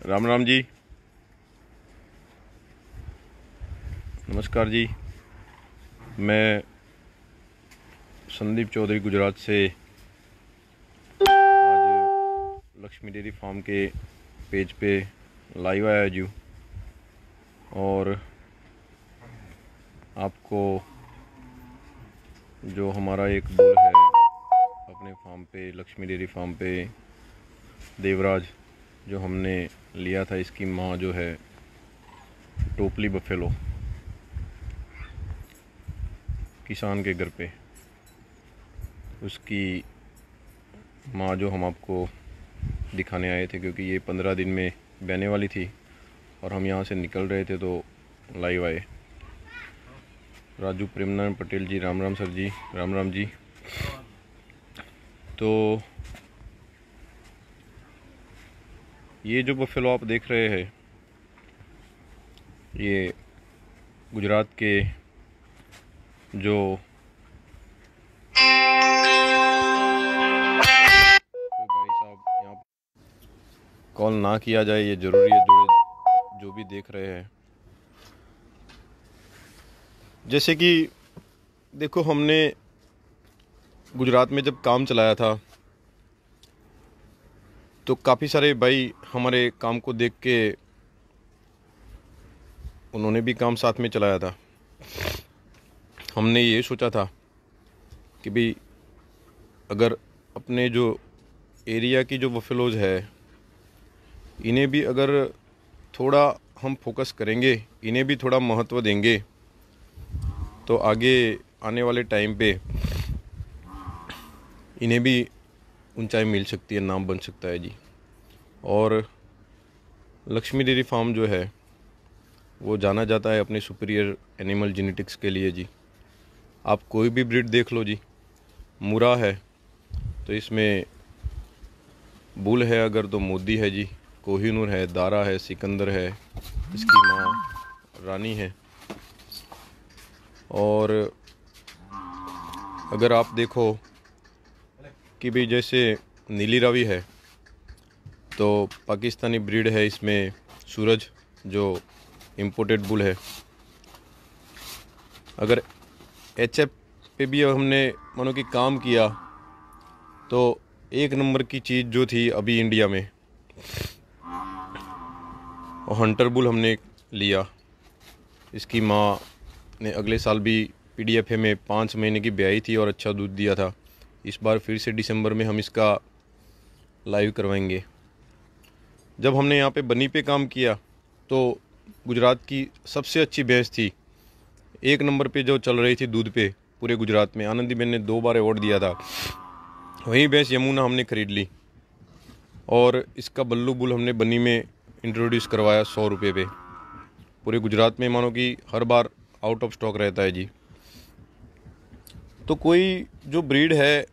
राम राम जी, नमस्कार जी। मैं संदीप चौधरी गुजरात से आज लक्ष्मी डेयरी फार्म के पेज पे लाइव आया जी। और आपको जो हमारा एक बुल है अपने फार्म पे, लक्ष्मी डेयरी फार्म पे, देवराज, जो हमने लिया था, इसकी माँ जो है टोपली बफेलो, किसान के घर पे, उसकी माँ जो हम आपको दिखाने आए थे, क्योंकि ये 15 दिन में बहने वाली थी और हम यहाँ से निकल रहे थे तो लाइव आए। राजू प्रेमनारायण पटेल जी, राम राम सर जी, राम राम जी। तो ये जो बफेलो आप देख रहे हैं, ये गुजरात के जो भाई साहब, यहाँ कॉल ना किया जाए ये ज़रूरी है, जो भी देख रहे हैं। जैसे कि देखो, हमने गुजरात में जब काम चलाया था तो काफ़ी सारे भाई हमारे काम को देख के उन्होंने भी काम साथ में चलाया था। हमने ये सोचा था कि भाई अगर अपने जो एरिया की जो बफेलोज है, इन्हें भी अगर थोड़ा हम फोकस करेंगे, इन्हें भी थोड़ा महत्व देंगे, तो आगे आने वाले टाइम पे इन्हें भी ऊंचाई मिल सकती है, नाम बन सकता है जी। और लक्ष्मी डेयरी फार्म जो है वो जाना जाता है अपने सुपीरियर एनिमल जेनेटिक्स के लिए जी। आप कोई भी ब्रीड देख लो जी, मुरा है तो इसमें बुल है, अगर तो मोदी है जी, कोहिनूर है, दारा है, सिकंदर है, इसकी माँ रानी है। और अगर आप देखो कि भाई जैसे नीली रावी है तो पाकिस्तानी ब्रीड है, इसमें सूरज जो इम्पोर्टेड बुल है। अगर एचएफ पे भी हमने मानो कि काम किया तो एक नंबर की चीज़ जो थी अभी इंडिया में, और हंटर बुल हमने लिया। इसकी माँ ने अगले साल भी पीडीएफए में 5 महीने की ब्याई थी और अच्छा दूध दिया था। इस बार फिर से दिसंबर में हम इसका लाइव करवाएंगे। जब हमने यहाँ पे बनी पे काम किया तो गुजरात की सबसे अच्छी भैंस थी, एक नंबर पे जो चल रही थी दूध पे पूरे गुजरात में, आनंदीबेन ने 2 बार अवार्ड दिया था। वही भैंस यमुना हमने ख़रीद ली और इसका बल्लू बुल हमने बनी में इंट्रोड्यूस करवाया 100 रुपये पे। पूरे गुजरात में मानो कि हर बार आउट ऑफ स्टॉक रहता है जी। तो कोई जो ब्रीड है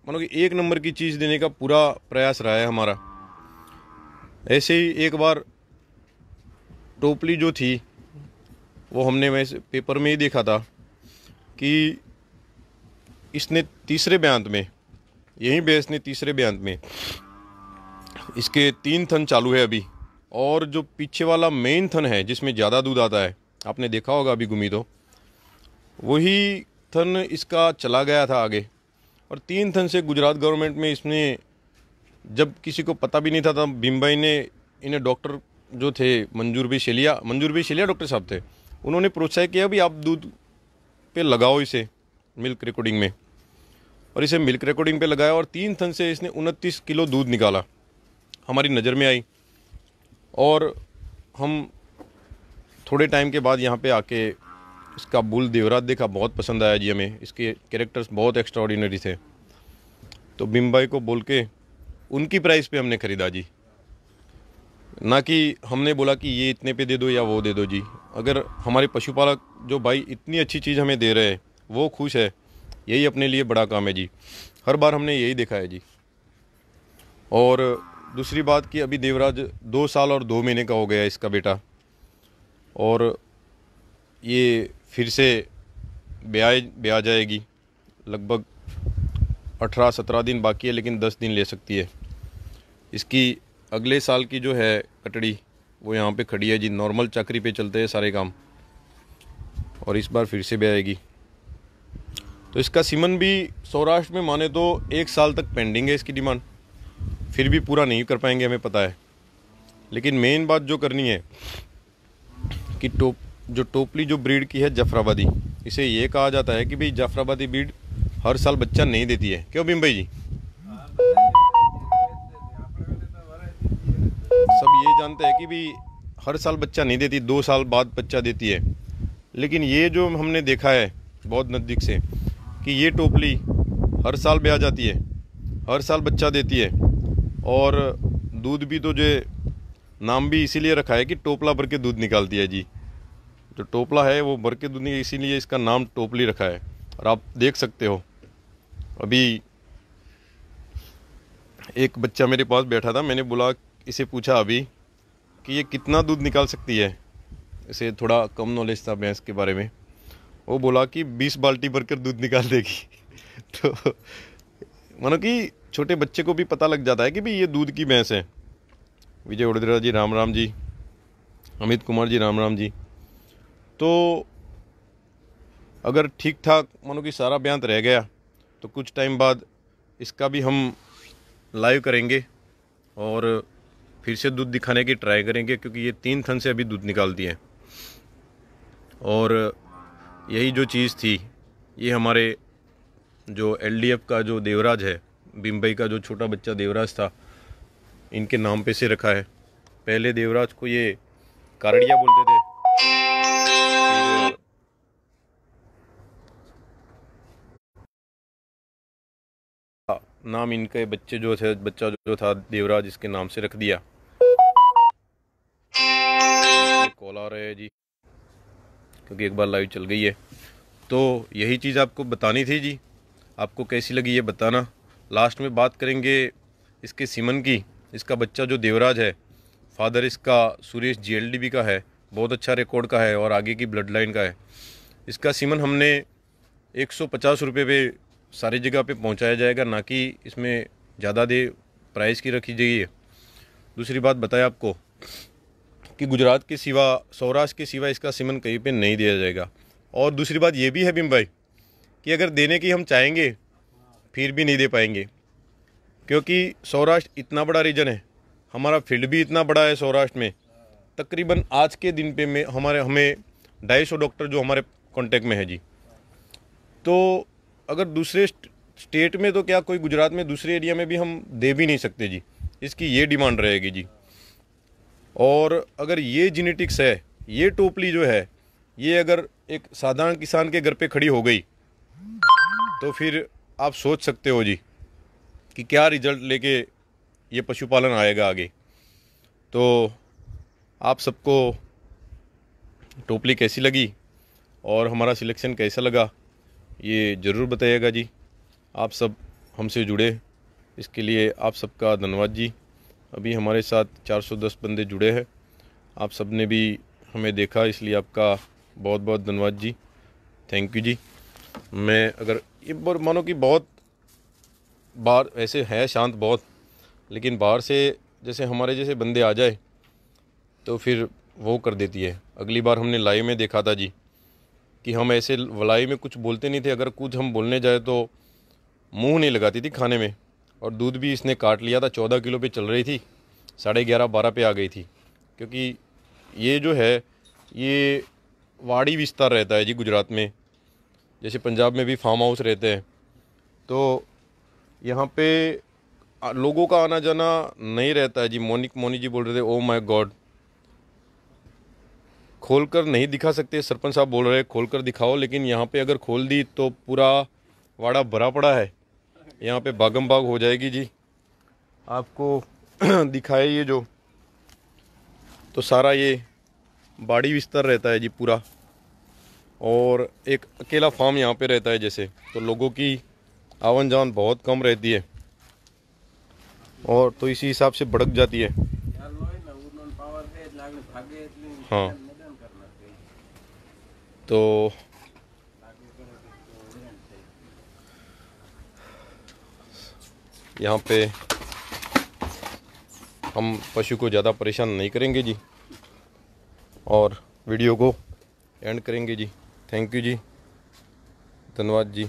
मानो कि एक नंबर की चीज़ देने का पूरा प्रयास रहा है हमारा। ऐसे ही एक बार टोपली जो थी वो हमने वैसे पेपर में ही देखा था कि इसने तीसरे ब्यांत में, यही भैंस ने तीसरे ब्यांत में, इसके 3 थन चालू है अभी, और जो पीछे वाला मेन थन है जिसमें ज़्यादा दूध आता है, आपने देखा होगा अभी घूमी तो, वही थन इसका चला गया था आगे। और 3 थन से गुजरात गवर्नमेंट में इसने, जब किसी को पता भी नहीं था तब भीमभाई ने इन्हें, डॉक्टर जो थे मंजूर भाई शेलिया डॉक्टर साहब थे, उन्होंने प्रोत्साहित किया भी आप दूध पे लगाओ इसे मिल्क रिकॉर्डिंग में, और इसे मिल्क रिकॉर्डिंग पे लगाया और 3 थन से इसने 29 किलो दूध निकाला। हमारी नज़र में आई और हम थोड़े टाइम के बाद यहाँ पे आके इसका बुल देवराज देखा, बहुत पसंद आया जी हमें, इसके कैरेक्टर्स बहुत एक्स्ट्राऑर्डिनरी थे। तो भीमभाई को बोल के उनकी प्राइस पे हमने ख़रीदा जी, ना कि हमने बोला कि ये इतने पे दे दो या वो दे दो जी। अगर हमारे पशुपालक जो भाई इतनी अच्छी चीज़ हमें दे रहे हैं, वो खुश है, यही अपने लिए बड़ा काम है जी। हर बार हमने यही देखा है जी। और दूसरी बात कि अभी देवराज 2 साल और 2 महीने का हो गया इसका बेटा, और ये फिर से ब्याह जाएगी। लगभग 18-17 दिन बाकी है, लेकिन 10 दिन ले सकती है। इसकी अगले साल की जो है कटड़ी वो यहाँ पे खड़ी है जी। नॉर्मल चक्री पे चलते हैं सारे काम, और इस बार फिर से भी आएगी। तो इसका सीमन भी सौराष्ट्र में माने तो 1 साल तक पेंडिंग है इसकी डिमांड, फिर भी पूरा नहीं कर पाएंगे हमें पता है। लेकिन मेन बात जो करनी है कि टोपली जो ब्रीड की है जाफराबादी, इसे ये कहा जाता है कि भाई जाफराबादी ब्रीड हर साल बच्चा नहीं देती है। क्यों भीम भाई जी? सब ये जानते हैं कि भाई हर साल बच्चा नहीं देती, 2 साल बाद बच्चा देती है। लेकिन ये जो हमने देखा है बहुत नज़दीक से कि ये टोपली हर साल ब्याह जाती है, हर साल बच्चा देती है, और दूध भी तो जो नाम भी इसीलिए रखा है कि टोपला भर के दूध निकालती है जी। जो टोपला है वो भर के दूध नहीं, इसीलिए इसका नाम टोपली रखा है। और आप देख सकते हो अभी एक बच्चा मेरे पास बैठा था, मैंने बोला, इसे पूछा अभी कि ये कितना दूध निकाल सकती है। इसे थोड़ा कम नॉलेज था भैंस के बारे में। वो बोला कि 20 बाल्टी भरकर दूध निकाल देगी। तो मानो कि छोटे बच्चे को भी पता लग जाता है कि भाई ये दूध की भैंस है। विजय वडोदरा जी राम राम जी, अमित कुमार जी राम राम जी। तो अगर ठीक ठाक मानो कि सारा बयान रह गया तो कुछ टाइम बाद इसका भी हम लाइव करेंगे और फिर से दूध दिखाने की ट्राई करेंगे, क्योंकि ये 3 थन से अभी दूध निकालती है। और यही जो चीज़ थी, ये हमारे जो एलडीएफ का जो देवराज है, बिम्बई का जो छोटा बच्चा देवराज था, इनके नाम पे से रखा है। पहले देवराज को ये कारड़िया बोलते थे, नाम इनके बच्चा जो था देवराज, इसके नाम से रख दिया। कॉल आ रहे हैं जी, क्योंकि एक बार लाइव चल गई है। तो यही चीज़ आपको बतानी थी जी। आपको कैसी लगी ये बताना। लास्ट में बात करेंगे इसके सीमन की। इसका बच्चा जो देवराज है, फादर इसका सुरेश जीएलडीबी का है, बहुत अच्छा रिकॉर्ड का है और आगे की ब्लड लाइन का है। इसका सीमन हमने 150 रुपये पे सारी जगह पे पहुंचाया जाएगा, ना कि इसमें ज़्यादा दे प्राइस की रखी जाइए। दूसरी बात बताया आपको कि गुजरात के सिवा, सौराष्ट्र के सिवा इसका सीमन कहीं पे नहीं दिया जाएगा। और दूसरी बात ये भी है बिम भाई कि अगर देने की हम चाहेंगे फिर भी नहीं दे पाएंगे, क्योंकि सौराष्ट्र इतना बड़ा रीजन है, हमारा फील्ड भी इतना बड़ा है सौराष्ट्र में। तकरीबन आज के दिन पे में हमें 250 डॉक्टर जो हमारे कांटेक्ट में है जी। तो अगर दूसरे स्टेट में तो क्या, कोई गुजरात में दूसरे एरिया में भी हम दे भी नहीं सकते जी। इसकी ये डिमांड रहेगी जी। और अगर ये जेनेटिक्स है, ये टोपली जो है, ये अगर एक साधारण किसान के घर पे खड़ी हो गई तो फिर आप सोच सकते हो जी कि क्या रिजल्ट लेके ये पशुपालन आएगा आगे। तो आप सबको टोपली कैसी लगी और हमारा सिलेक्शन कैसा लगा, ये ज़रूर बताइएगा जी। आप सब हमसे जुड़े, इसके लिए आप सबका धन्यवाद जी। अभी हमारे साथ 410 बंदे जुड़े हैं। आप सब ने भी हमें देखा, इसलिए आपका बहुत बहुत धन्यवाद जी। थैंक यू जी। मैं अगर ये मानो कि बहुत बार ऐसे है शांत बहुत, लेकिन बाहर से जैसे हमारे जैसे बंदे आ जाए तो फिर वो कर देती है। अगली बार हमने लाइव में देखा था जी कि हम ऐसे लाइव में कुछ बोलते नहीं थे, अगर कुछ हम बोलने जाए तो मुंह नहीं लगाती थी खाने में। और दूध भी इसने काट लिया था, 14 किलो पे चल रही थी, 11:30-12 पे आ गई थी। क्योंकि ये जो है ये वाड़ी विस्तार रहता है जी गुजरात में, जैसे पंजाब में भी फार्म हाउस रहते हैं। तो यहाँ पे लोगों का आना जाना नहीं रहता है जी। मोनी जी बोल रहे थे, ओ माय गॉड, खोल कर नहीं दिखा सकते, सरपंच साहब बोल रहे हैं खोल कर दिखाओ। लेकिन यहाँ पे अगर खोल दी तो पूरा वाड़ा भरा पड़ा है, यहाँ पे बागम बाग हो जाएगी जी। आपको दिखाए ये जो, तो सारा ये बाड़ी विस्तार रहता है जी पूरा, और एक अकेला फार्म यहाँ पे रहता है जैसे। तो लोगों की आवन जावन बहुत कम रहती है, और तो इसी हिसाब से भड़क जाती है। हाँ, तो यहाँ पे हम पशु को ज़्यादा परेशान नहीं करेंगे जी और वीडियो को एंड करेंगे जी। थैंक यू जी, धन्यवाद जी।